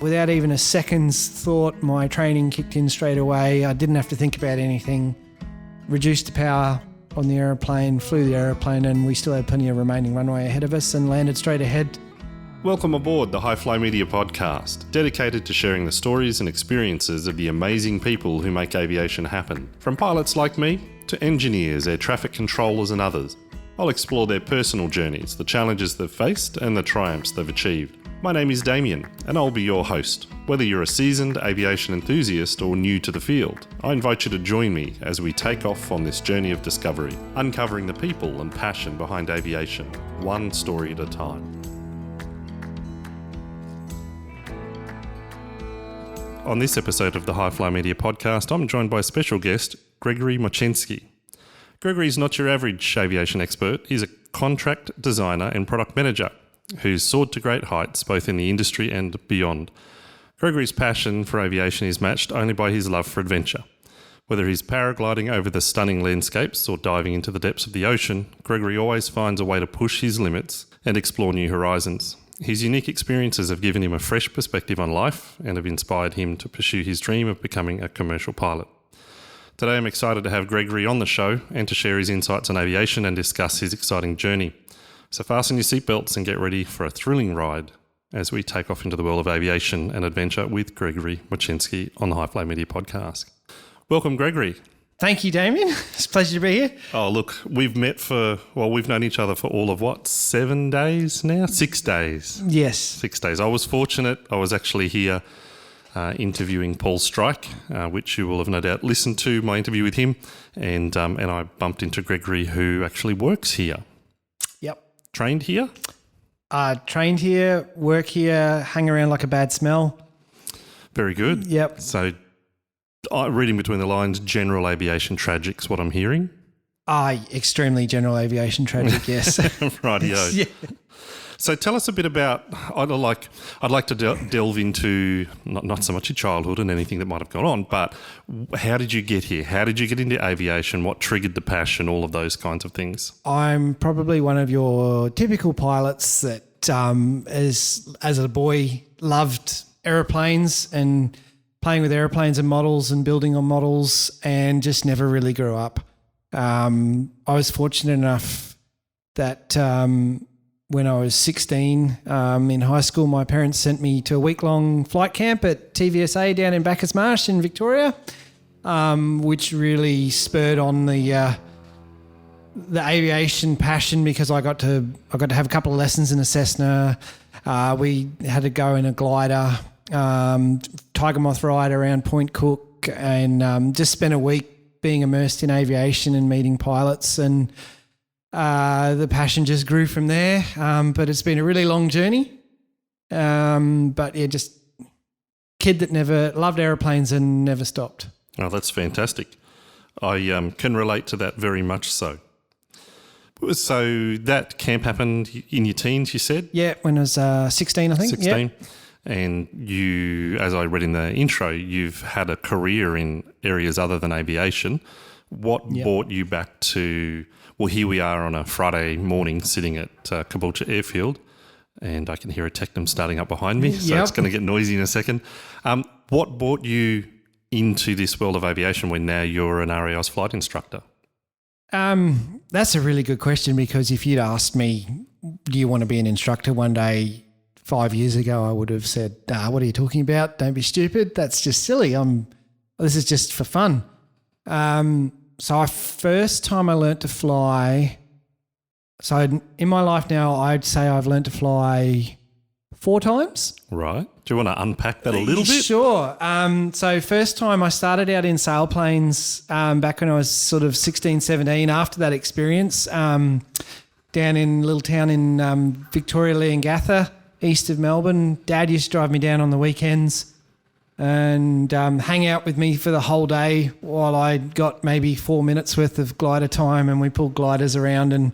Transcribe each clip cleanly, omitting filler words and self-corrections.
without even a second's thought, my training kicked in straight away. I didn't have to think about anything. Reduced the power on the aeroplane, flew the aeroplane, and we still had plenty of remaining runway ahead of us and landed straight ahead. Welcome aboard the HiflyMedia podcast, dedicated to sharing the stories and experiences of the amazing people who make aviation happen. From pilots like me to engineers, air traffic controllers and others. I'll explore their personal journeys, the challenges they've faced and the triumphs they've achieved. My name is Damien and I'll be your host. Whether you're a seasoned aviation enthusiast or new to the field, I invite you to join me as we take off on this journey of discovery, uncovering the people and passion behind aviation, one story at a time. On this episode of the HiflyMedia podcast, I'm joined by special guest, Gregory Moczynski. Gregory's not your average aviation expert. He's a contract designer and product manager who's soared to great heights both in the industry and beyond. Gregory's passion for aviation is matched only by his love for adventure. Whether he's paragliding over the stunning landscapes or diving into the depths of the ocean, Gregory always finds a way to push his limits and explore new horizons. His unique experiences have given him a fresh perspective on life and have inspired him to pursue his dream of becoming a commercial pilot. Today I'm excited to have Gregory on the show and to share his insights on aviation and discuss his exciting journey. So fasten your seatbelts and get ready for a thrilling ride as we take off into the world of aviation and adventure with Gregory Moczynski on the HiflyMedia podcast. Welcome, Gregory. Thank you, Damien. It's a pleasure to be here. Oh, look, we've known each other for all of 7 days now? 6 days. Yes. 6 days. I was fortunate. I was actually here interviewing Paul Strike, which you will have no doubt listened to, my interview with him, and I bumped into Gregory, who actually works here. Yep. Trained here? Trained here, work here, hang around like a bad smell. Very good. Yep. So, reading between the lines, general aviation tragic's what I'm hearing. Extremely general aviation tragic, yes. Rightio. Yeah. So tell us a bit about, I'd like to delve into not so much your childhood and anything that might have gone on, but how did you get here? How did you get into aviation? What triggered the passion? All of those kinds of things. I'm probably one of your typical pilots that as a boy loved aeroplanes and playing with aeroplanes and models and building on models and just never really grew up. I was fortunate enough that when I was 16 in high school, my parents sent me to a week-long flight camp at TVSA down in Bacchus Marsh in Victoria, which really spurred on the aviation passion because I got to have a couple of lessons in a Cessna. We had to go in a glider, Tiger Moth ride around Point Cook, and just spent a week being immersed in aviation and meeting pilots, and the passion just grew from there. But it's been a really long journey. But yeah, just kid that never loved aeroplanes and never stopped. Oh, that's fantastic. I can relate to that very much so. So that camp happened in your teens, you said? Yeah, when I was 16, I think. 16. Yep. And you, as I read in the intro, you've had a career in areas other than aviation. What brought you back to, well, here we are on a Friday morning sitting at Caboolture Airfield, and I can hear a Tecnam starting up behind me, so it's going to get noisy in a second. What brought you into this world of aviation when now you're an RAAS flight instructor? That's a really good question, because if you'd asked me, do you want to be an instructor one day 5 years ago, I would have said, what are you talking about? Don't be stupid. That's just silly. This is just for fun. So first time I learnt to fly, so in my life now, I'd say I've learnt to fly 4 times. Right. Do you want to unpack that a little bit? Sure. So first time I started out in sailplanes back when I was sort of 16, 17. After that experience, down in a little town in Victoria, Leongatha, east of Melbourne. Dad used to drive me down on the weekends and hang out with me for the whole day while I got maybe 4 minutes worth of glider time, and we pulled gliders around. And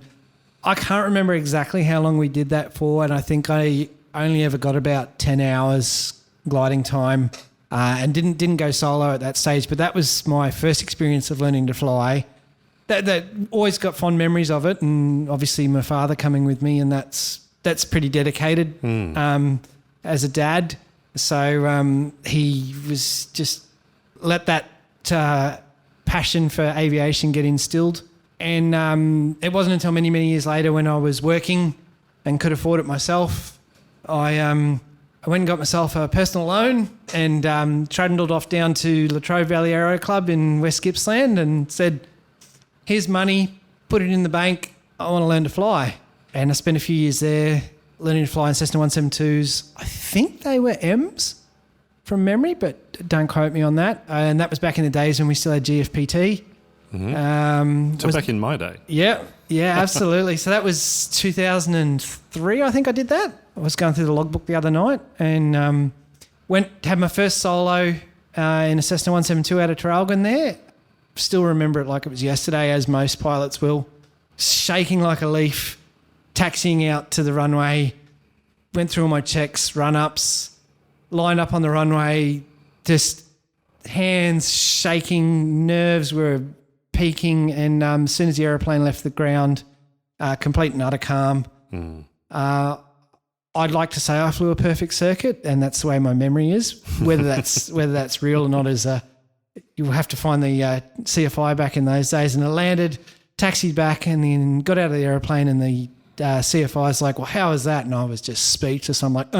I can't remember exactly how long we did that for, and I think I only ever got about 10 hours gliding time and didn't go solo at that stage. But that was my first experience of learning to fly. That always got fond memories of it, and obviously my father coming with me, and that's pretty dedicated as a dad. So he was just let that passion for aviation get instilled. And it wasn't until many, many years later when I was working and could afford it myself, I went and got myself a personal loan and trundled off down to Latrobe Valley Aero Club in West Gippsland and said, here's money, put it in the bank, I want to learn to fly. And I spent a few years there learning to fly in Cessna 172s. I think they were M's from memory, but don't quote me on that. And that was back in the days when we still had GFPT. Mm-hmm. So back in my day. Yeah, absolutely. So that was 2003, I think I did that. I was going through the logbook the other night and had my first solo in a Cessna 172 out of Traralgon there. Still remember it like it was yesterday, as most pilots will. Shaking like a leaf, taxiing out to the runway, went through all my checks, run-ups, lined up on the runway, just hands shaking, nerves were peaking, and as soon as the aeroplane left the ground, complete and utter calm. I'd like to say I flew a perfect circuit, and that's the way my memory is. Whether that's real or not is you'll have to find the CFI back in those days. And I landed, taxied back, and then got out of the aeroplane, and the CFI's like, well, how was that? And I was just speechless. I'm like,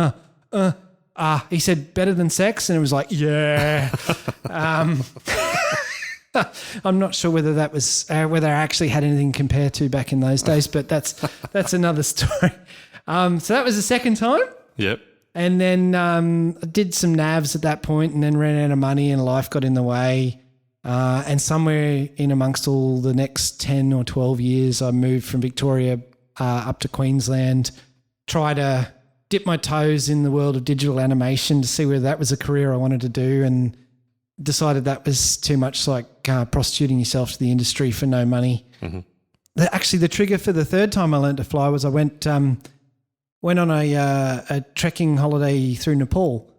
he said, better than sex? And it was like, yeah. I'm not sure whether that was whether I actually had anything compared to back in those days, but that's another story. So that was the second time. Yep. And then I did some navs at that point, and then ran out of money, and life got in the way. And somewhere in amongst all the next 10 or 12 years, I moved from Victoria up to Queensland, try to dip my toes in the world of digital animation to see whether that was a career I wanted to do, and decided that was too much like prostituting yourself to the industry for no money. Mm-hmm. Actually, the trigger for the third time I learned to fly was I went on a trekking holiday through Nepal,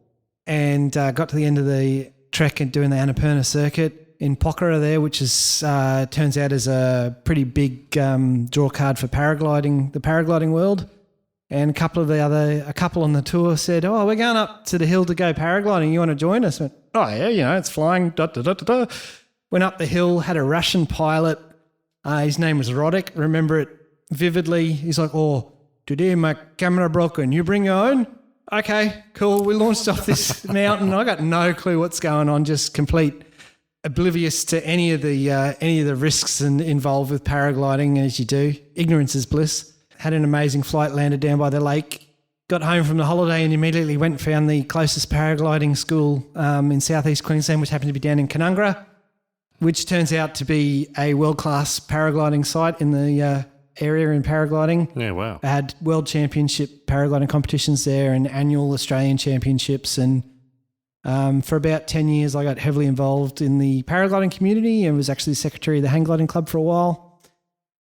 and got to the end of the trek and doing the Annapurna circuit in Pokhara there, which is turns out is a pretty big draw card for paragliding, the paragliding world. And a couple on the tour said, "Oh, we're going up to the hill to go paragliding. You want to join us?" I went, "Oh yeah, it's flying." Went up the hill, had a Russian pilot. His name was Roddick. Remember it vividly. He's like, "Oh, today my camera broken. You bring your own?" Okay, cool. We launched off this mountain. I got no clue what's going on. Just complete oblivious to any of the risks involved with paragliding, as you do. Ignorance is bliss. Had an amazing flight, landed down by the lake, got home from the holiday, and immediately went and found the closest paragliding school in southeast Queensland, which happened to be down in Canungra, which turns out to be a world-class paragliding site in the area in paragliding. Yeah, wow. I had world championship paragliding competitions there and annual Australian championships. And for about 10 years, I got heavily involved in the paragliding community and was actually the secretary of the Hang Gliding Club for a while.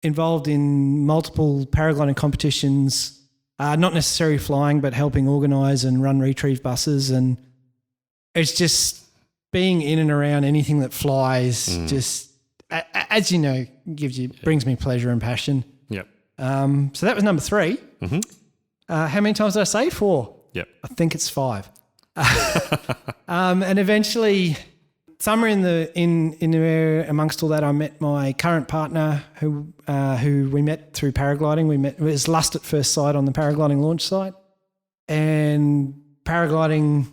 Involved in multiple paragliding competitions, not necessarily flying, but helping organise and run retrieve buses. And it's just being in and around anything that flies, just, as you know, brings me pleasure and passion. Yep. So that was number 3. Mm-hmm. How many times did I say? 4? Yep. I think it's 5. And eventually, somewhere in there amongst all that, I met my current partner, who we met through paragliding. It was lust at first sight on the paragliding launch site, and paragliding,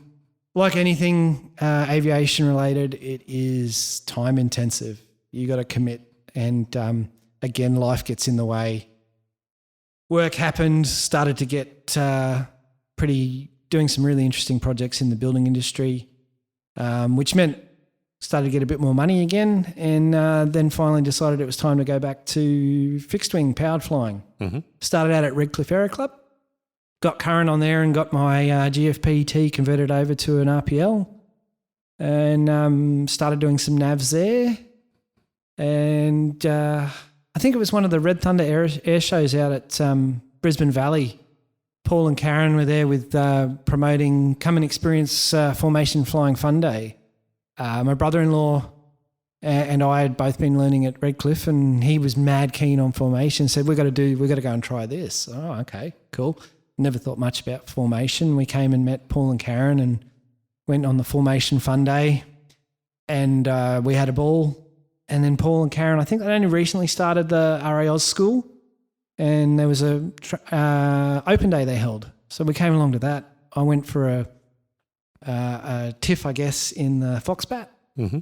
like anything aviation related, it is time intensive. You got to commit, and again, life gets in the way. Work happened, started to get doing some really interesting projects in the building industry, which meant started to get a bit more money again, and then finally decided it was time to go back to fixed wing powered flying. Mm-hmm. Started out at Redcliffe Aero Club, got current on there and got my GFPT converted over to an RPL, and started doing some navs there. And I think it was one of the Red Thunder air shows out at Brisbane Valley. Paul and Karen were there with promoting Come and Experience Formation Flying Fun Day. My brother-in-law and I had both been learning at Redcliffe, and he was mad keen on formation. Said, "We got to go and try this." Oh, okay, cool. never thought much about formation. We came and met Paul and Karen and went on the formation fun day, and we had a ball. And then Paul and Karen, I think they only recently started the RAOS school, and there was a open day they held. So we came along to that. I went for a TIFF, I guess, in the Foxbat. Mm-hmm.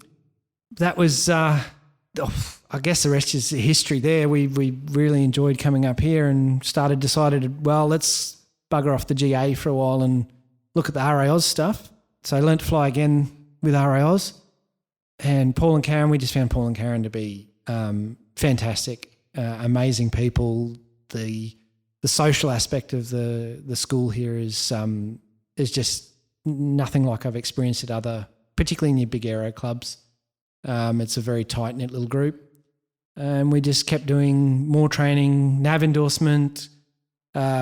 That was, I guess the rest is history there. We really enjoyed coming up here and decided, well, let's bugger off the GA for a while and look at the RAOS stuff. So I learned to fly again with RAOS. And Paul and Karen, we just found Paul and Karen to be fantastic, amazing people. The social aspect of the school here is just nothing like I've experienced at other, particularly in your big aero clubs. It's a very tight-knit little group. And we just kept doing more training, nav endorsement,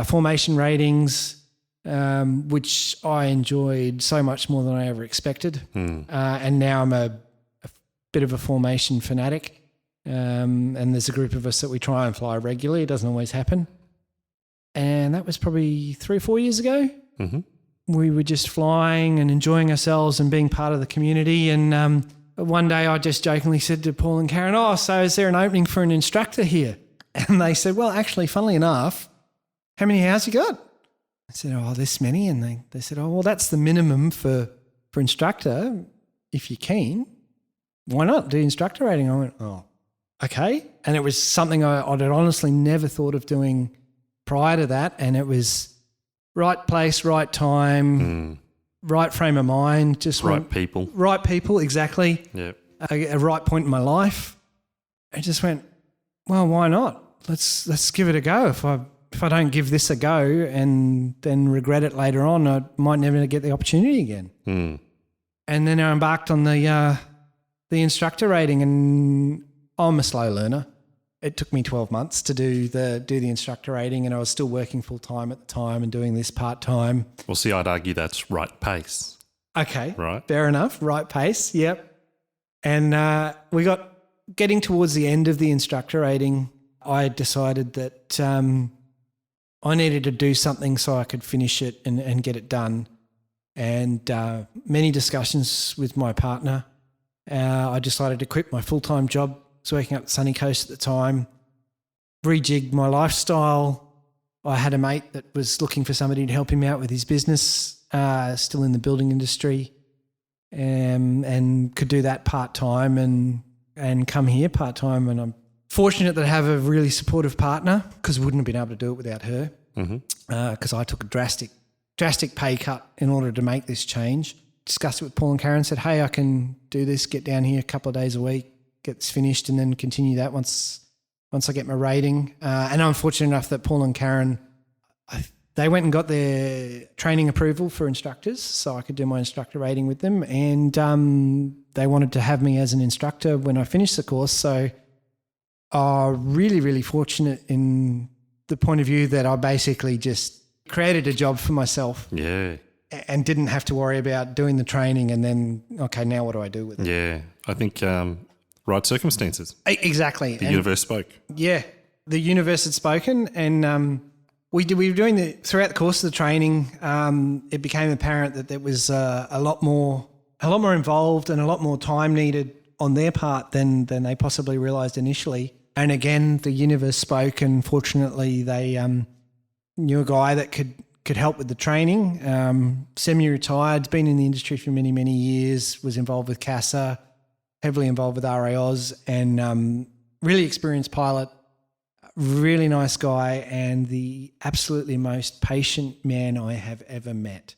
formation ratings, which I enjoyed so much more than I ever expected. And now I'm a bit of a formation fanatic. And there's a group of us that we try and fly regularly. It doesn't always happen. And that was probably 3 or 4 years ago. Mm-hmm. We were just flying and enjoying ourselves and being part of the community. And one day I just jokingly said to Paul and Karen, "Oh, so is there an opening for an instructor here?" And they said, "Well, actually, funnily enough, how many hours you got?" I said, "Oh, this many." And they said, "Oh, well, that's the minimum for instructor. If you're keen, why not do instructor rating?" I went, "Oh, okay." And it was something I'd honestly never thought of doing prior to that. And it was right place, right time, right frame of mind. Just right people. Right people, exactly. Yeah. A right point in my life. I just went, well, why not? Let's give it a go. If I don't give this a go and then regret it later on, I might never get the opportunity again. And then I embarked on the instructor rating, and I'm a slow learner. It took me 12 months to do the instructor rating, and I was still working full time at the time and doing this part time. Well, see, I'd argue that's right pace. Okay, right, fair enough. Right pace, yep. And we got getting towards the end of the instructor rating. I decided that I needed to do something so I could finish it and get it done. And many discussions with my partner. I decided to quit my full-time job. I was working up the sunny coast at the time, rejigged my lifestyle. I had a mate that was looking for somebody to help him out with his business, still in the building industry, and could do that part-time and come here part-time. And I'm fortunate that I have a really supportive partner, because I wouldn't have been able to do it without her, because I took a drastic pay cut in order to make this change. Discussed it with Paul and Karen, said, "Hey, I can do this, get down here a couple of days a week, get this finished, and then continue that once I get my rating." And I'm fortunate enough that Paul and Karen, they went and got their training approval for instructors, so I could do my instructor rating with them. And they wanted to have me as an instructor when I finished the course. So really, really fortunate in the point of view that I basically just created a job for myself. Yeah. And didn't have to worry about doing the training and then, okay, now what do I do with it? Yeah. I think right circumstances. Exactly. The universe spoke. Yeah. The universe had spoken, and we were doing throughout the course of the training, it became apparent that there was a lot more involved and a lot more time needed on their part than they possibly realised initially. And again, the universe spoke, and fortunately they knew a guy that could help with the training. Semi-retired, been in the industry for many, many years, was involved with CASA, heavily involved with RAOS, and really experienced pilot, really nice guy, and the absolutely most patient man I have ever met.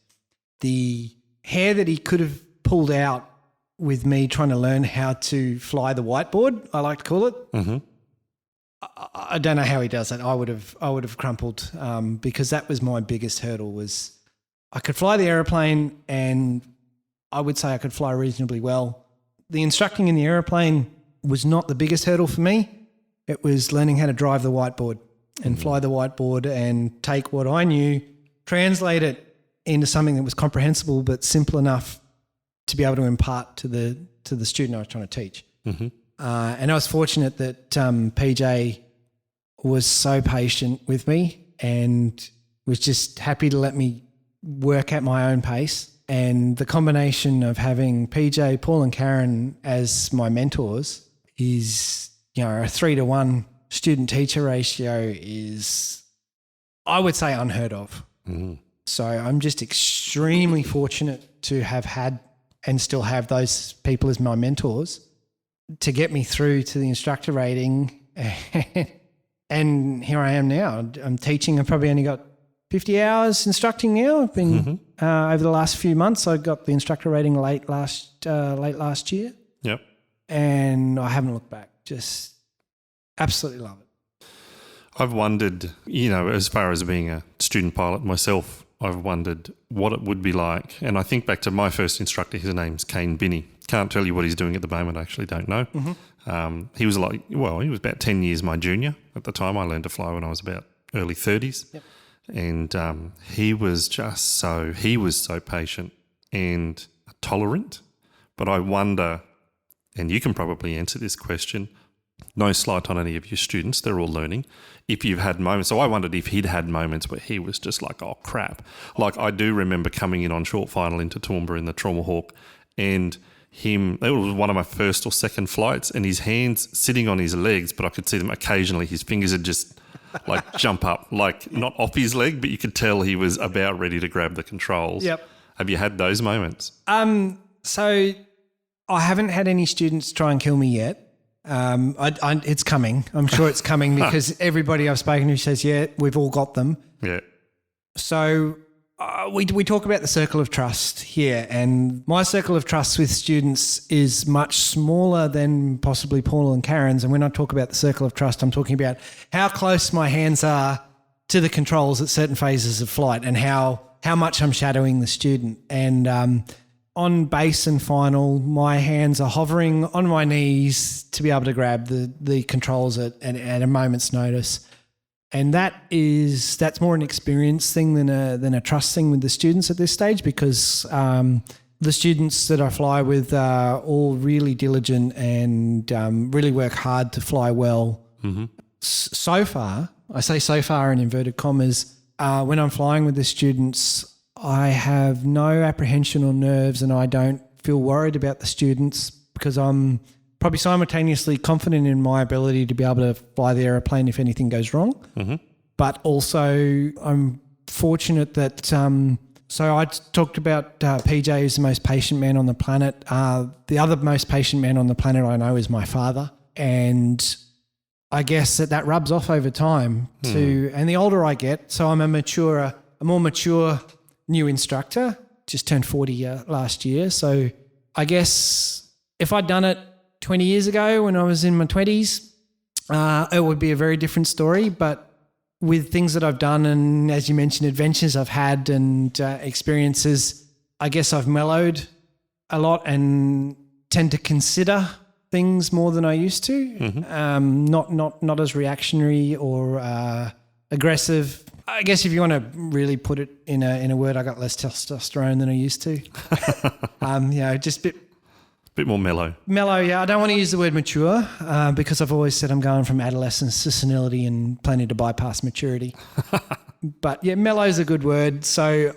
The hair that he could have pulled out with me trying to learn how to fly the whiteboard, I like to call it. Mm-hmm. I don't know how he does it. I would have crumpled because that was my biggest hurdle. Was I could fly the aeroplane, and I would say I could fly reasonably well. The instructing in the aeroplane was not the biggest hurdle for me. It was learning how to drive the whiteboard and fly the whiteboard and take what I knew, translate it into something that was comprehensible but simple enough to be able to impart to the student I was trying to teach. Mm-hmm. And I was fortunate that PJ was so patient with me and was just happy to let me work at my own pace. And the combination of having PJ, Paul and Karen as my mentors is, a 3-to-1 student-teacher ratio is, I would say, unheard of. Mm. So I'm just extremely fortunate to have had and still have those people as my mentors to get me through to the instructor rating. And here I am now. I'm teaching. I've probably only got 50 hours instructing now. I've been over the last few months. I got the instructor rating late last year. Yep. And I haven't looked back. Just absolutely love it. I've wondered, as far as being a student pilot myself, I've wondered what it would be like. And I think back to my first instructor. His name's Kane Binney. Can't tell you what he's doing at the moment. I actually don't know. Mm-hmm. He was about 10 years my junior at the time. I learned to fly when I was about early 30s. Yep. And he was so patient and tolerant. But I wonder, and you can probably answer this question, no slight on any of your students, they're all learning, if you've had moments. So I wondered if he'd had moments where he was just like, oh, crap. Like I do remember coming in on short final into Toowoomba in the Trauma Hawk and it was one of my first or second flights and his hands sitting on his legs, but I could see them occasionally. His fingers would just like jump up, like not off his leg, but you could tell he was about ready to grab the controls. Yep. Have you had those moments? So I haven't had any students try and kill me yet. It's coming. I'm sure it's coming because everybody I've spoken to says, yeah, we've all got them. Yeah. So we talk about the circle of trust here, and my circle of trust with students is much smaller than possibly Paul and Karen's. And when I talk about the circle of trust, I'm talking about how close my hands are to the controls at certain phases of flight and how much I'm shadowing the student. And on base and final, my hands are hovering on my knees to be able to grab the controls at a moment's notice. And that's more an experience thing than a trust thing with the students at this stage, because the students that I fly with are all really diligent and really work hard to fly well. Mm-hmm. So far, I say so far in inverted commas, when I'm flying with the students, I have no apprehension or nerves, and I don't feel worried about the students because I'm probably simultaneously confident in my ability to be able to fly the aeroplane if anything goes wrong. Mm-hmm. But also I'm fortunate that so I talked about PJ is the most patient man on the planet. The other most patient man on the planet I know is my father, and I guess that rubs off over time too. And the older I get, so I'm a more mature new instructor, just turned 40 last year. So I guess if I'd done it 20 years ago when I was in my 20s, it would be a very different story. But with things that I've done and, as you mentioned, adventures I've had and experiences, I guess I've mellowed a lot and tend to consider things more than I used to. Mm-hmm. Not as reactionary or aggressive. I guess if you want to really put it in a word, I got less testosterone than I used to. Just a bit more mellow. Mellow, yeah. I don't want to use the word mature because I've always said I'm going from adolescence to senility and planning to bypass maturity. But yeah, mellow is a good word. So,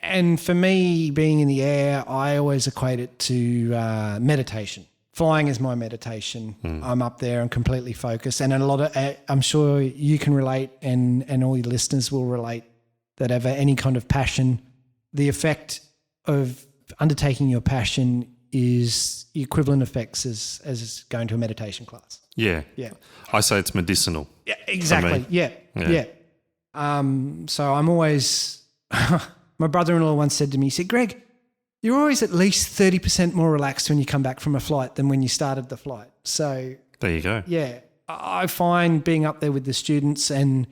and for me, being in the air, I always equate it to meditation. Flying is my meditation. I'm up there and completely focused. And I'm sure you can relate and all your listeners will relate that have any kind of passion. The effect of undertaking your passion is the equivalent effects as going to a meditation class. Yeah. Yeah. I say it's medicinal. Yeah, exactly. Yeah. So I'm always, my brother-in-law once said to me, he said, Greg, you're always at least 30% more relaxed when you come back from a flight than when you started the flight. So there you go. Yeah. I find being up there with the students and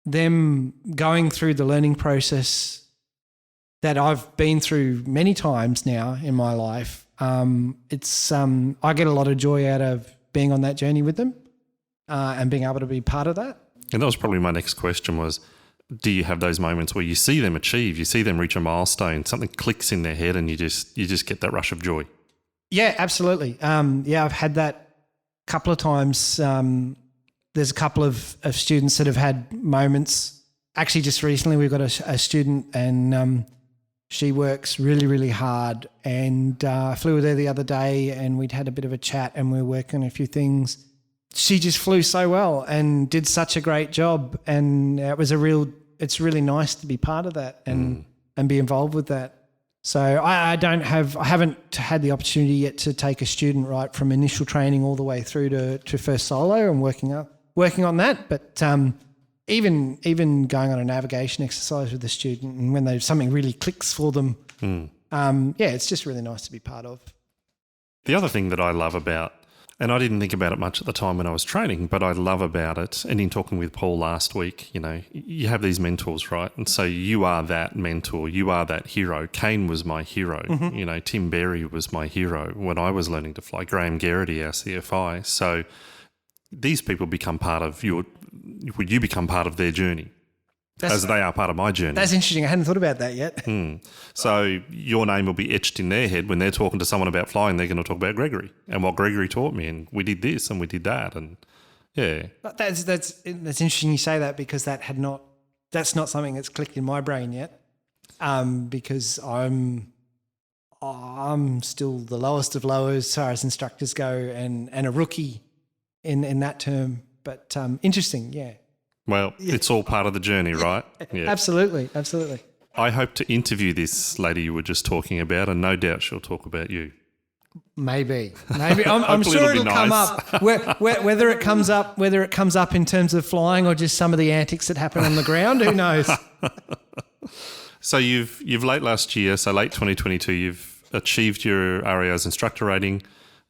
them going through the learning process that I've been through many times now in my life, it's I get a lot of joy out of being on that journey with them and being able to be part of that. And that was probably my next question was, do you have those moments where you see them achieve, you see them reach a milestone, something clicks in their head and you just get that rush of joy? Yeah, absolutely. I've had that a couple of times. The there's a couple of students that have had moments. Actually, just recently we've got a student and she works really, really hard, and I flew with her the other day and we'd had a bit of a chat and we were working on a few things. She just flew so well and did such a great job, and it's really nice to be part of that and be involved with that. So I haven't had the opportunity yet to take a student right from initial training all the way through to first solo and working on that. But even going on a navigation exercise with the student, and when something really clicks for them, it's just really nice to be part of. The other thing that I love about, and I didn't think about it much at the time when I was training, but I love about it, and in talking with Paul last week, you have these mentors, right? And so you are that mentor, you are that hero. Kane was my hero. Mm-hmm. Tim Berry was my hero when I was learning to fly. Graham Garrity, our CFI. So these people become part of you become part of their journey. As they are part of my journey. That's interesting. I hadn't thought about that yet. So your name will be etched in their head when they're talking to someone about flying. They're going to talk about Gregory and what Gregory taught me, and we did this and we did that, and yeah. But that's interesting you say that, because that's not something that's clicked in my brain yet. Because I'm still the lowest of lowers as far as instructors go, and a rookie in that term. But interesting, yeah. Well, it's all part of the journey, right? Yeah. Absolutely. I hope to interview this lady you were just talking about, and no doubt she'll talk about you. Maybe. I'm sure it'll come up. Whether it comes up in terms of flying or just some of the antics that happen on the ground, who knows? So you've late last year, so late 2022, you've achieved your RAO's instructor rating.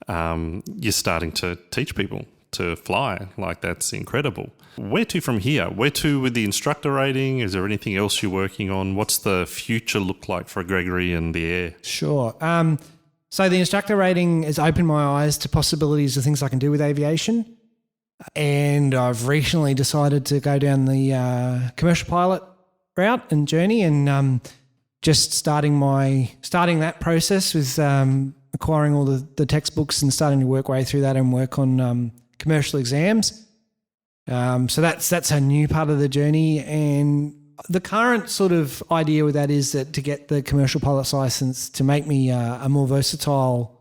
You're starting to teach people to fly. Like, that's incredible. Where to from here? Where to with the instructor rating? Is there anything else you're working on? What's the future look like for Gregory and the air? Sure. So the instructor rating has opened my eyes to possibilities of things I can do with aviation. And I've recently decided to go down the commercial pilot route and journey, and just starting that process with acquiring all the textbooks and starting to work way through that and work on commercial exams. So that's a new part of the journey, and the current sort of idea with that is that to get the commercial pilot's license to make me a more versatile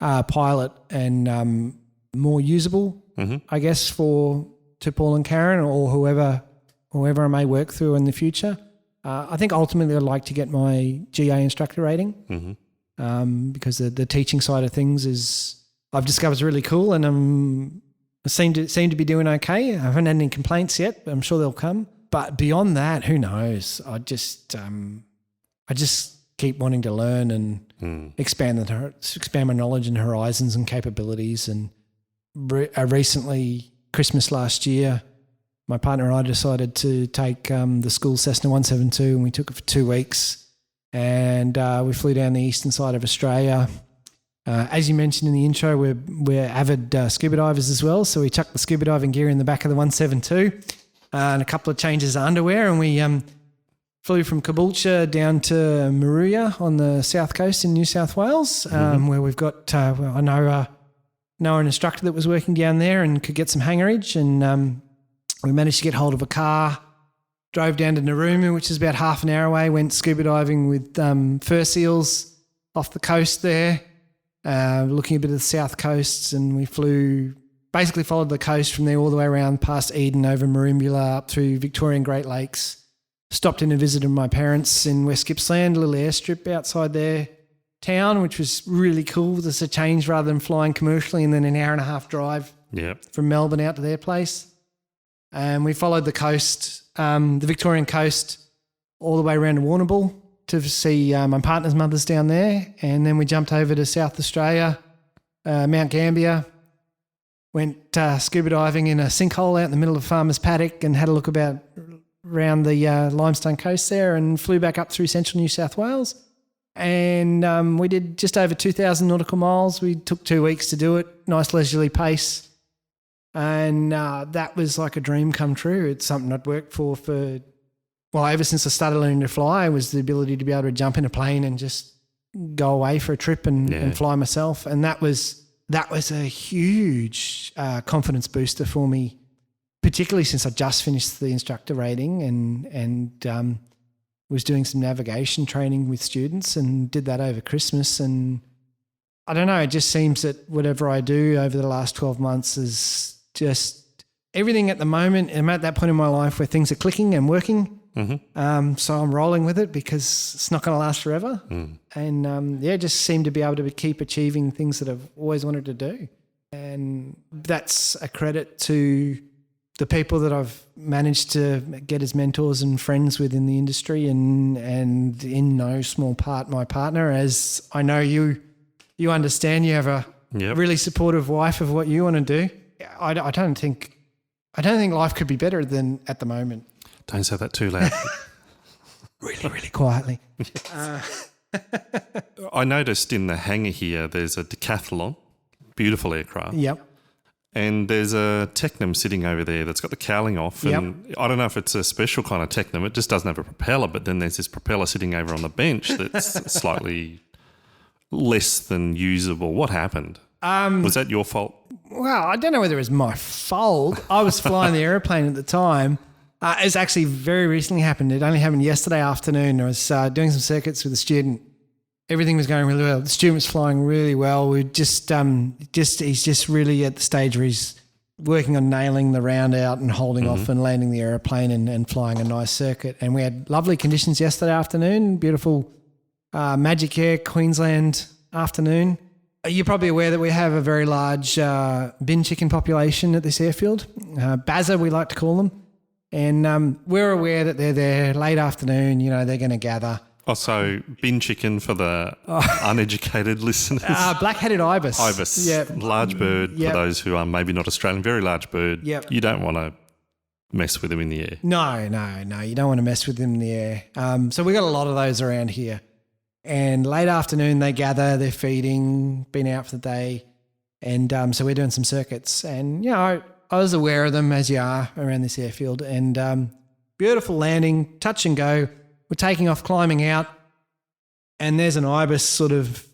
pilot and more usable, I guess, to Paul and Karen or whoever I may work through in the future. I think ultimately I'd like to get my GA instructor rating, because the teaching side of things I've discovered is really cool, and I seem to be doing okay. I haven't had any complaints yet, but I'm sure they'll come. But beyond that, who knows? I just keep wanting to learn and expand my knowledge and horizons and capabilities. And recently, Christmas last year, my partner and I decided to take the school Cessna 172, and we took it for 2 weeks. And we flew down the eastern side of Australia. As you mentioned in the intro, we're avid scuba divers as well. So we chucked the scuba diving gear in the back of the 172 and a couple of changes of underwear, and we flew from Caboolture down to Moruya on the south coast in New South Wales, where we've got I know an instructor that was working down there and could get some hangarage, and we managed to get hold of a car, drove down to Narooma, which is about half an hour away, went scuba diving with fur seals off the coast there. Looking a bit at the south coasts, and we basically followed the coast from there all the way around past Eden, over Merimbula, up through Victorian Great Lakes. Stopped in and visited my parents in West Gippsland, a little airstrip outside their town, which was really cool. Just a change rather than flying commercially and then an hour and a half drive from Melbourne out to their place. And we followed the coast, the Victorian coast, all the way around to Warrnambool to see my partner's mother's down there. And then we jumped over to South Australia, Mount Gambier, went scuba diving in a sinkhole out in the middle of a farmer's paddock and had a look around the limestone coast there, and flew back up through central New South Wales. And we did just over 2,000 nautical miles. We took 2 weeks to do it, nice leisurely pace. And that was like a dream come true. It's something I'd worked for ever since I started learning to fly, was the ability to be able to jump in a plane and just go away for a trip and fly myself. And that was a huge confidence booster for me particularly since I just finished the instructor rating and was doing some navigation training with students and did that over Christmas. And I don't know, it just seems that whatever I do over the last 12 months is just everything at the moment. I'm at that point in my life where things are clicking and working. Mm-hmm. So I'm rolling with it because it's not going to last forever. And just seem to be able to keep achieving things that I've always wanted to do. And that's a credit to the people that I've managed to get as mentors and friends with in the industry, and in no small part my partner, as I know you understand. You have a really supportive wife of what you want to do. I don't think life could be better than at the moment. Don't say that too loud. Really, really quietly. I noticed in the hangar here there's a Decathlon, beautiful aircraft. Yep. And there's a Technam sitting over there that's got the cowling off. And I don't know if it's a special kind of Technam. It just doesn't have a propeller, but then there's this propeller sitting over on the bench that's slightly less than usable. What happened? Was that your fault? Well, I don't know whether it was my fault. I was flying the airplane at the time. It's actually very recently happened. It only happened yesterday afternoon. I was doing some circuits with a student. Everything was going really well. The student was flying really well. We he's just really at the stage where he's working on nailing the round out and holding off and landing the aeroplane and flying a nice circuit. And we had lovely conditions yesterday afternoon, beautiful Magic Air Queensland afternoon. You're probably aware that we have a very large bin chicken population at this airfield, Bazza we like to call them. And we're aware that they're there late afternoon, they're going to gather. Oh, so bin chicken for the uneducated listeners. Black-headed ibis. Ibis, large bird for those who are maybe not Australian, very large bird. Yep. You don't want to mess with them in the air. No, you don't want to mess with them in the air. So we got a lot of those around here. And late afternoon they gather, they're feeding, been out for the day. And so we're doing some circuits. And, I was aware of them, as you are, around this airfield. And beautiful landing, touch and go. We're taking off, climbing out, and there's an ibis sort of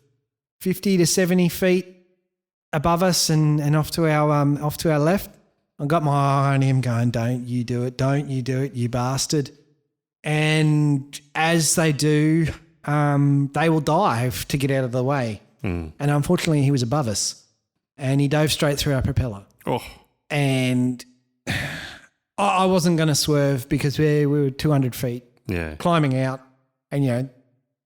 50 to 70 feet above us and off to our left. I got my eye on him going, don't you do it, you bastard. And as they do, they will dive to get out of the way. And unfortunately, he was above us and he dove straight through our propeller. Oh. And I wasn't going to swerve because we were 200 feet. Yeah. Climbing out, and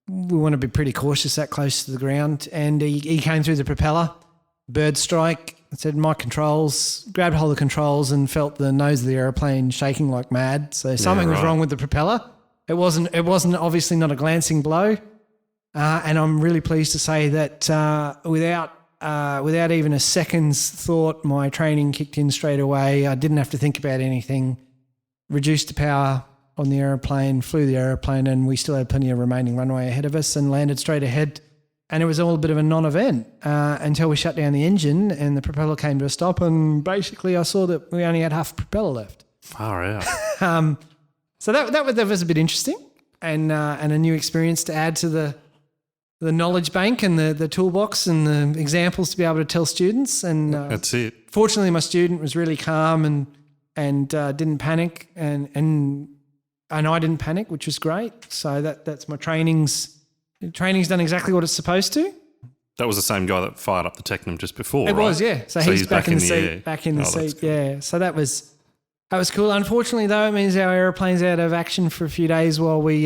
we want to be pretty cautious that close to the ground. And he came through the propeller, bird strike. I said my controls, grabbed hold of the controls and felt the nose of the aeroplane shaking like mad. So something was wrong with the propeller. It wasn't obviously not a glancing blow. And I'm really pleased to say that without even a second's thought, my training kicked in straight away. I didn't have to think about anything. Reduced the power on the aeroplane, flew the aeroplane, and we still had plenty of remaining runway ahead of us and landed straight ahead. And it was all a bit of a non-event until we shut down the engine and the propeller came to a stop. And basically I saw that we only had half propeller left. Far out. So that was a bit interesting and a new experience to add to the knowledge bank and the toolbox and the examples to be able to tell students. And that's it. Fortunately, my student was really calm and didn't panic and I didn't panic, which was great. So that's my training's done exactly what it's supposed to. That was the same guy that fired up the Technam just before, It right? was, yeah. So he's back in the seat. Back in the seat, cool. Yeah. So that was cool. Unfortunately, though, it means our aeroplane's out of action for a few days while we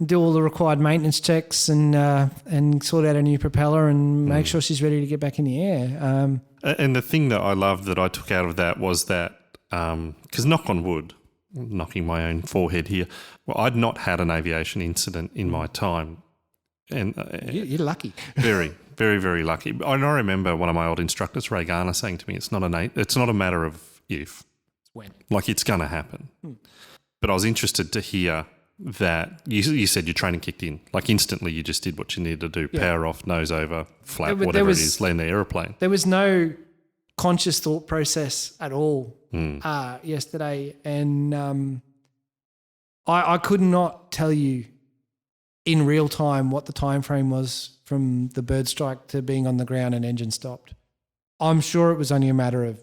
do all the required maintenance checks and sort out a new propeller and make sure she's ready to get back in the air. And the thing that I loved that I took out of that was that, because knock on wood, knocking my own forehead here, well, I'd not had an aviation incident in my time. And you're lucky. Very, very, very lucky. And I remember one of my old instructors, Ray Garner, saying to me, it's not a matter of if. It's when. Like, it's going to happen. But I was interested to hear that you said your training kicked in. Like, instantly you just did what you needed to do. Yeah. Power off, nose over, flap, whatever it is, land the aeroplane. There was no conscious thought process at all yesterday. And I could not tell you in real time what the time frame was from the bird strike to being on the ground and engine stopped. I'm sure it was only a matter of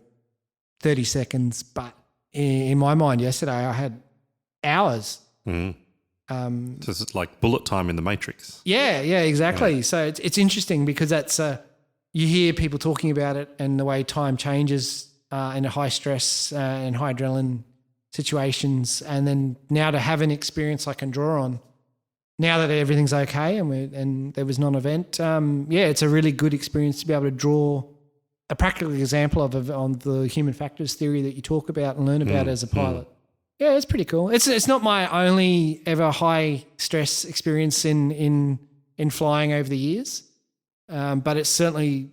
30 seconds, but in my mind yesterday, I had hours. So it's like bullet time in the Matrix. Yeah, exactly. Yeah. So it's interesting because that's you hear people talking about it and the way time changes in high stress and high adrenaline situations, and then now to have an experience I can draw on. Now that everything's okay and there was non-event, it's a really good experience to be able to draw a practical example of on the human factors theory that you talk about and learn about as a pilot. Yeah, it's pretty cool. It's not my only ever high stress experience in flying over the years, but it's certainly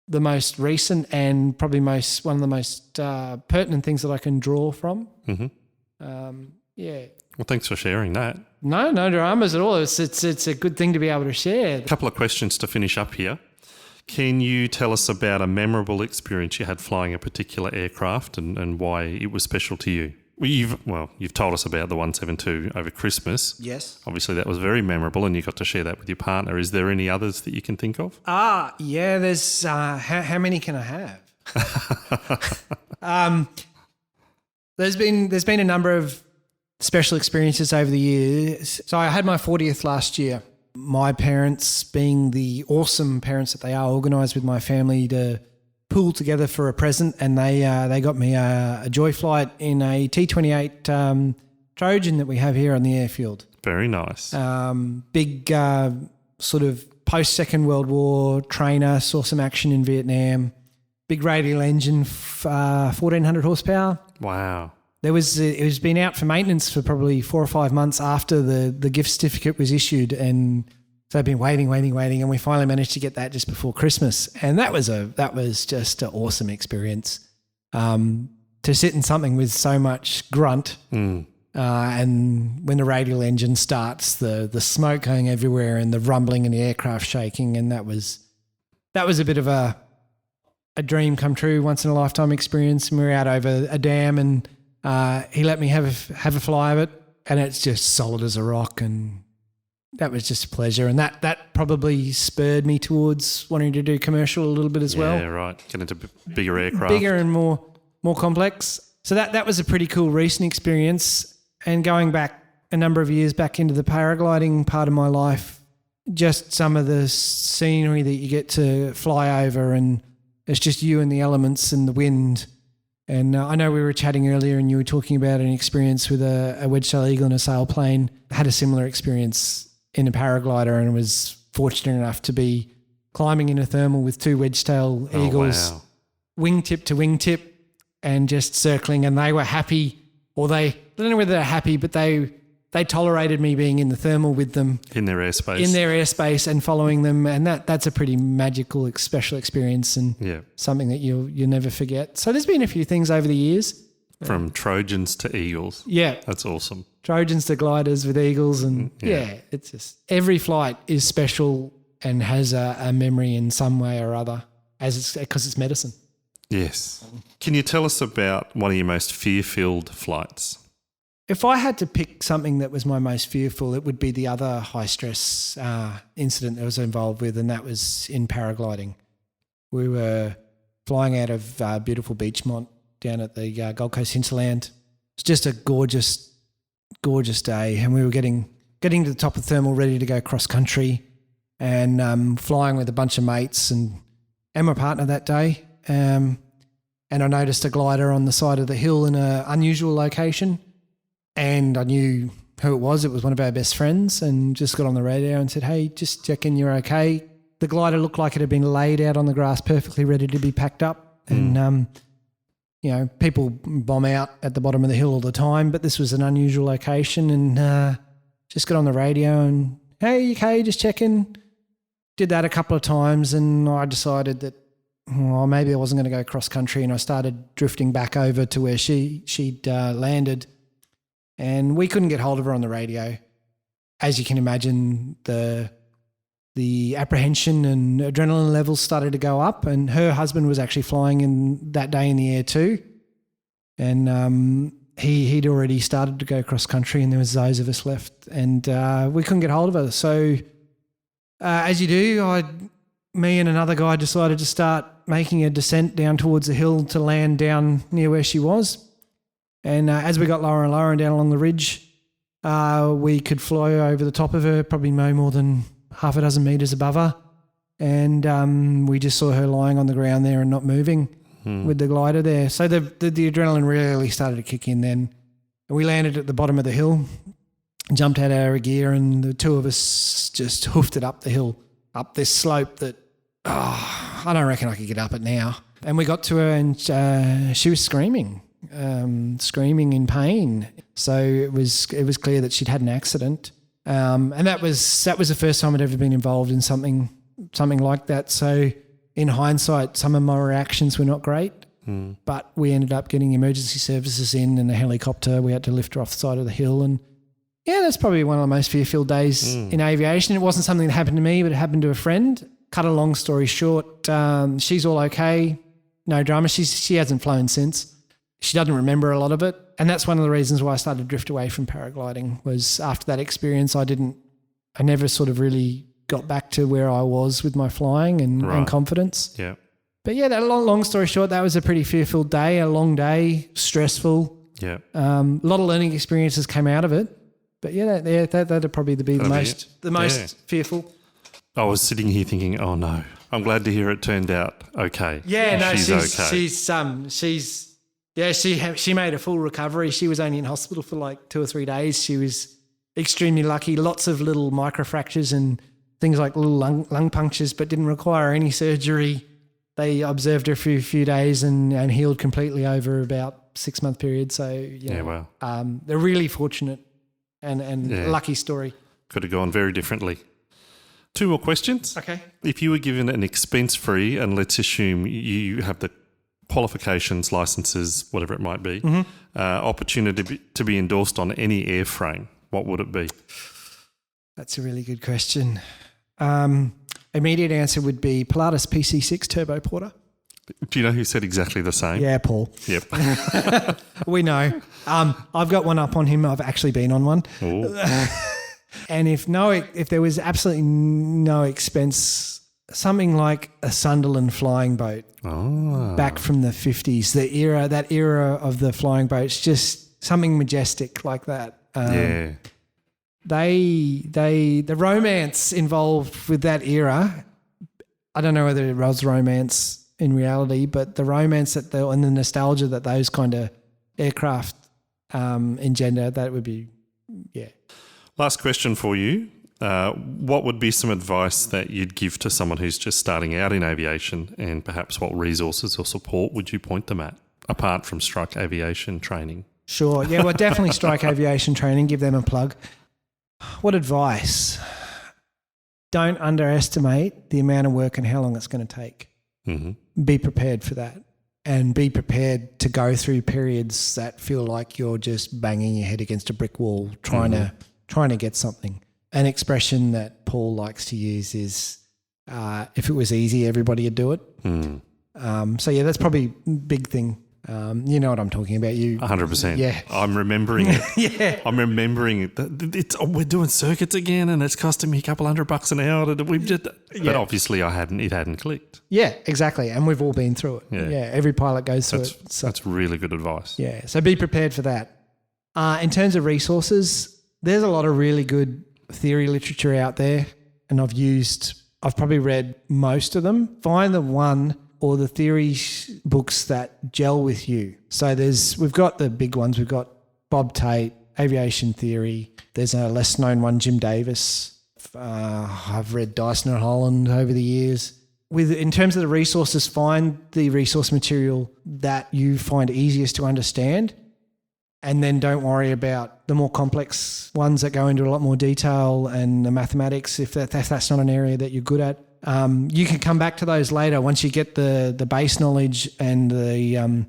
the most recent and probably one of the most pertinent things that I can draw from. Well, thanks for sharing that. No dramas at all. It's a good thing to be able to share. A couple of questions to finish up here. Can you tell us about a memorable experience you had flying a particular aircraft and why it was special to you? You've told us about the 172 over Christmas. Yes. Obviously, that was very memorable, and you got to share that with your partner. Is there any others that you can think of? Yeah. There's how many can I have? There's been a number of special experiences over the years. So I had my 40th last year. My parents, being the awesome parents that they are, organised with my family to pool together for a present, and they got me a joy flight in a T-28 Trojan that we have here on the airfield. Very nice. Big sort of post-Second World War trainer, saw some action in Vietnam. Big radial engine, 1,400 horsepower. Wow. It was been out for maintenance for probably 4 or 5 months after the gift certificate was issued, and so I've been waiting, and we finally managed to get that just before Christmas, and that was just an awesome experience. To sit in something with so much grunt, and when the radial engine starts, the smoke going everywhere and the rumbling and the aircraft shaking, and that was a bit of a dream come true, once in a lifetime experience. And we were out over a dam, and he let me have a fly of it, and it's just solid as a rock, and that was just a pleasure. And that probably spurred me towards wanting to do commercial a little bit as well. Yeah, right. Get into bigger aircraft. Bigger and more complex. So that was a pretty cool recent experience. And going back a number of years back into the paragliding part of my life, just some of the scenery that you get to fly over, and it's just you and the elements and the wind. And I know we were chatting earlier and you were talking about an experience with a Wedgetail Eagle in a sailplane. I had a similar experience in a paraglider, and was fortunate enough to be climbing in a thermal with 2 Wedgetail Eagles, wingtip to wingtip, and just circling. And they were happy, or I don't know whether they're happy, but they tolerated me being in the thermal with them. In their airspace. And following them. And that's a pretty magical, special experience, and something that you'll never forget. So there's been a few things over the years. From Trojans to Eagles. Yeah. That's awesome. Trojans to gliders with Eagles. And it's just every flight is special and has a memory in some way or other, because it's medicine. Yes. Can you tell us about one of your most fear-filled flights? If I had to pick something that was my most fearful, it would be the other high-stress incident that I was involved with, and that was in paragliding. We were flying out of beautiful Beachmont down at the Gold Coast hinterland. It's just a gorgeous, gorgeous day, and we were getting to the top of thermal, ready to go cross-country, and flying with a bunch of mates and my partner that day. And I noticed a glider on the side of the hill in an unusual location. And I knew who it was. It was one of our best friends, and just got on the radio and said, "Hey, just checking you're okay." The glider looked like it had been laid out on the grass, perfectly ready to be packed up. And, people bomb out at the bottom of the hill all the time, but this was an unusual location, and just got on the radio and, "Hey, you okay? Just checking." Did that a couple of times, and I decided that, maybe I wasn't going to go cross country, and I started drifting back over to where she'd landed. And we couldn't get hold of her on the radio. As you can imagine, the apprehension and adrenaline levels started to go up, and her husband was actually flying in that day in the air too. And he'd already started to go cross country, and there was those of us left, and we couldn't get hold of her. So as you do, me and another guy decided to start making a descent down towards the hill to land down near where she was. And as we got lower and lower and down along the ridge, we could fly over the top of her, probably no more than half a dozen metres above her. And we just saw her lying on the ground there and not moving with the glider there. So the adrenaline really started to kick in then. And we landed at the bottom of the hill, jumped out of our gear, and the two of us just hoofed it up the hill, up this slope that, I don't reckon I could get up it now. And we got to her and she was screaming in pain. So it was clear that she'd had an accident. And that was the first time I'd ever been involved in something like that. So in hindsight, some of my reactions were not great, but we ended up getting emergency services in and a helicopter. We had to lift her off the side of the hill. And yeah, that's probably one of the most fear-filled days in aviation. It wasn't something that happened to me, but it happened to a friend. Cut a long story short, she's all okay. No drama. She hasn't flown since. She doesn't remember a lot of it. And that's one of the reasons why I started to drift away from paragliding, was after that experience I never sort of really got back to where I was with my flying and confidence. Yeah. But yeah, that long story short, that was a pretty fearful day, a long day, stressful. Yeah. A lot of learning experiences came out of it. But yeah, that'd probably be the most fearful. I was sitting here thinking, oh no, I'm glad to hear it turned out okay. Yeah, no, she's okay. She made a full recovery. She was only in hospital for like 2 or 3 days. She was extremely lucky. Lots of little microfractures and things like little lung punctures, but didn't require any surgery. They observed her for a few days and healed completely over about 6-month period. So wow. They're really fortunate and lucky story. Could have gone very differently. 2 more questions. Okay. If you were given an expense-free, and let's assume you have the qualifications, licenses, whatever it might be, opportunity to be endorsed on any airframe, what would it be? That's a really good question. Immediate answer would be Pilatus PC6 Turbo Porter. Do you know who said exactly the same? Yeah, Paul. Yep. We know. I've got one up on him. I've actually been on one. And if there was absolutely no expense, something like a Sunderland flying boat back from the 50s, that era of the flying boats, just something majestic like that. The romance involved with that era, I don't know whether it was romance in reality, but the romance and the nostalgia that those kind of aircraft engender, that would be, yeah. Last question for you. What would be some advice that you'd give to someone who's just starting out in aviation, and perhaps what resources or support would you point them at, apart from Strike Aviation training? Sure. Yeah, well, definitely Strike Aviation training. Give them a plug. What advice? Don't underestimate the amount of work and how long it's going to take. Mm-hmm. Be prepared for that, and be prepared to go through periods that feel like you're just banging your head against a brick wall trying to get something. An expression that Paul likes to use is, if it was easy, everybody would do it. So yeah, that's probably a big thing. You know what I'm talking about. 100%. Yeah. I'm remembering it. Yeah. I'm remembering it. We're doing circuits again, and it's costing me a couple $100 an hour. But obviously it hadn't clicked. Yeah, exactly. And we've all been through it. Yeah. Every pilot goes through it. So, that's really good advice. Yeah. So be prepared for that. In terms of resources, there's a lot of really good theory literature out there, and I've probably read most of them. Find the one or the theory books that gel with you. So we've got the big ones. We've got Bob Tate, Aviation Theory. There's a less known one, Jim Davis. I've read Dyson and Holland over the years. In terms of the resources, find the resource material that you find easiest to understand, and then don't worry about the more complex ones that go into a lot more detail and the mathematics if that's not an area that you're good at. You can come back to those later once you get the base knowledge and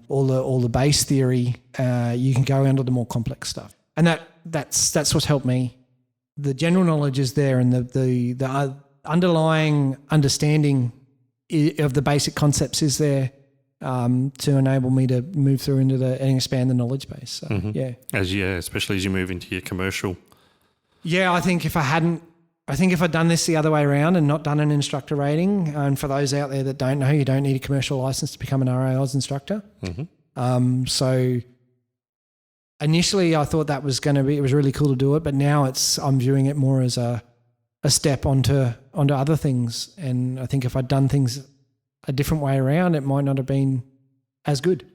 all the base theory. You can go into the more complex stuff, and that's what's helped me. The general knowledge is there, and the underlying understanding of the basic concepts is there to enable me to move through into and expand the knowledge base. So, especially as you move into your commercial. Yeah, I think if I'd done this the other way around and not done an instructor rating, and for those out there that don't know, you don't need a commercial license to become an RAIOS instructor. Mm-hmm. So initially I thought that was it was really cool to do it, but now I'm viewing it more as a step onto other things. And I think if I'd done things a different way around, it might not have been as good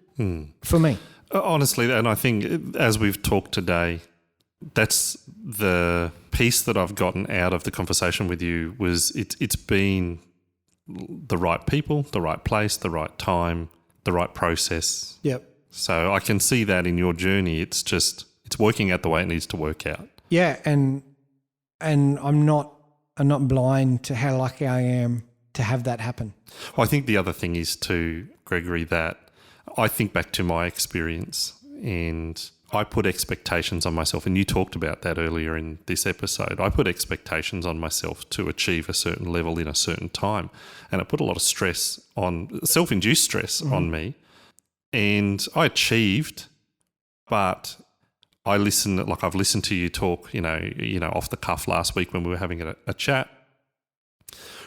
for me. Honestly, and I think as we've talked today, that's the piece that I've gotten out of the conversation with you was it's been the right people, the right place, the right time, the right process. Yep. So I can see that in your journey. It's working out the way it needs to work out. Yeah, and I'm not blind to how lucky I am to have that happen. Well, I think the other thing is too, Gregory, that I think back to my experience and I put expectations on myself, and you talked about that earlier in this episode. I put expectations on myself to achieve a certain level in a certain time, and it put a lot of self-induced stress on me. And I achieved, but I've listened to you talk, off the cuff last week when we were having a chat,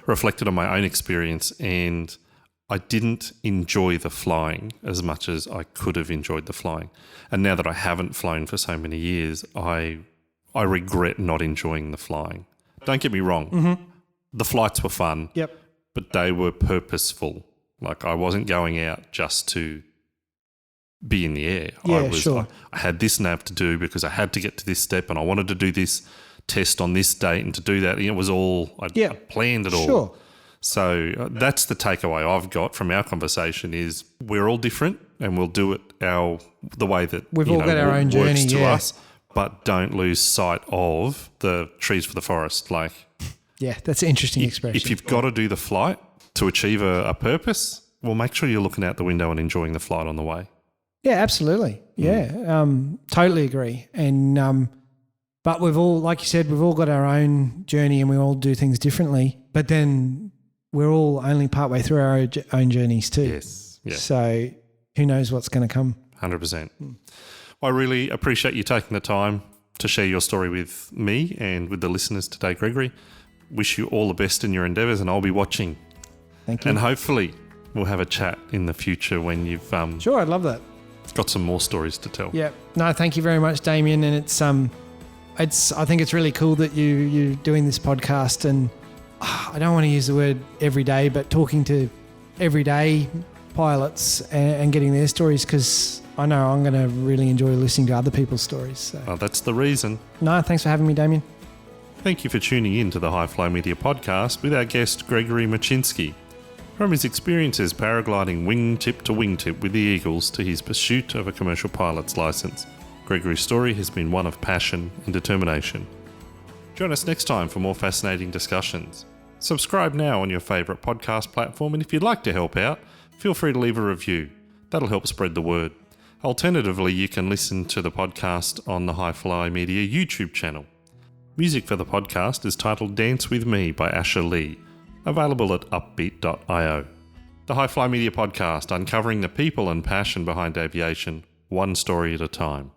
reflected on my own experience, and I didn't enjoy the flying as much as I could have enjoyed the flying. And now that I haven't flown for so many years, I regret not enjoying the flying. Don't get me wrong. Mm-hmm. The flights were fun. Yep. But they were purposeful. Like I wasn't going out just to be in the air. Yeah, sure. I had this nav to do because I had to get to this step and I wanted to do this test on this date, and to do that, it was all, I planned it all. Sure. So that's the takeaway I've got from our conversation is we're all different and we'll do it the way that we've all got our own journey works to us, but don't lose sight of the trees for the forest. Like, yeah, that's an interesting expression. If you've got to do the flight to achieve a purpose, well, make sure you're looking out the window and enjoying the flight on the way. Yeah, absolutely. Yeah, totally agree. And but we've all, like you said, we've all got our own journey and we all do things differently. But then we're all only partway through our own journeys too. Yes. Yeah. So who knows what's going to come? 100%. Well, I really appreciate you taking the time to share your story with me and with the listeners today, Gregory. Wish you all the best in your endeavours, and I'll be watching. Thank you. And hopefully we'll have a chat in the future when you've sure, I'd love that. Got some more stories to tell. Yeah. No, thank you very much, Damien. And I think it's really cool that you're doing this podcast, and I don't want to use the word everyday, but talking to everyday pilots and getting their stories, because I know I'm going to really enjoy listening to other people's stories. So. Oh, that's the reason. No, thanks for having me, Damien. Thank you for tuning in to the HiflyMedia podcast with our guest Gregory Moczynski. From his experiences paragliding wingtip to wingtip with the Eagles to his pursuit of a commercial pilot's licence, Gregory's story has been one of passion and determination. Join us next time for more fascinating discussions. Subscribe now on your favourite podcast platform, and if you'd like to help out, feel free to leave a review. That'll help spread the word. Alternatively, you can listen to the podcast on the HiflyMedia YouTube channel. Music for the podcast is titled Dance With Me by Asher Lee, available at upbeat.io. The HiflyMedia podcast, uncovering the people and passion behind aviation, one story at a time.